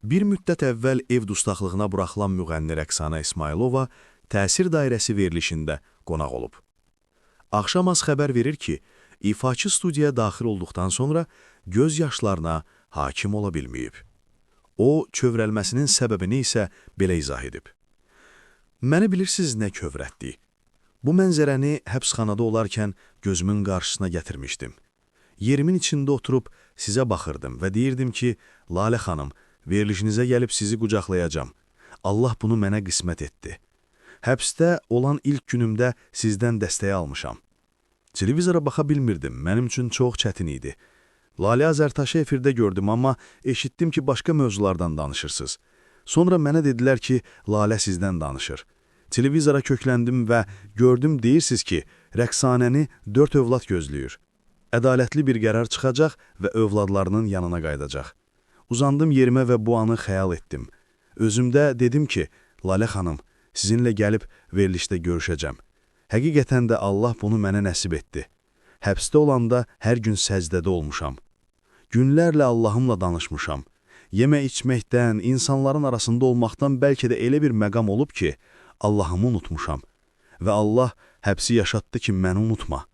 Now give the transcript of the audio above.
Bir müddət əvvəl ev dustaqlığına buraxılan müğənni Rəqsanə İsmailova təsir dairəsi verilişində qonaq olub. Axşamaz xəbər verir ki, ifaçı studiyaya daxil olduqdan sonra göz yaşlarına hakim ola bilməyib. O, kövrəlməsinin səbəbini isə belə izah edib. Məni bilirsiniz nə kövrətdi? Bu mənzərəni həbsxanada olarkən gözümün qarşısına gətirmişdim. Yerimin içində oturub sizə baxırdım və deyirdim ki, Lalə xanım, verilişinizə gəlib sizi qucaqlayacam. Allah bunu mənə qismət etdi. Həbsdə olan ilk günümdə sizdən dəstək almışam. Televizora baxa bilmirdim, mənim üçün çox çətin idi. Lalə Azərtaşı efirdə gördüm, amma eşitdim ki, başqa mövzulardan danışırsınız. Sonra mənə dedilər ki, Lalə sizdən danışır. Televizora kökləndim və gördüm deyirsiniz ki, Rəqsanəni 4 övlad gözləyir. Ədalətli bir qərar çıxacaq və övladlarının yanına qaydacaq. Uzandım yerimə və bu anı xəyal etdim. Özümdə dedim ki, Lalə xanım, sizinlə gəlib verilişdə görüşəcəm. Həqiqətən də Allah bunu mənə nəsib etdi. Həbsdə olanda hər gün səcdədə olmuşam. Günlərlə Allahımla danışmışam. Yemək-içməkdən, insanların arasında olmaqdan bəlkə də elə bir məqam olub ki, Allahımı unutmuşam. Və Allah həbsi yaşatdı ki, məni unutma.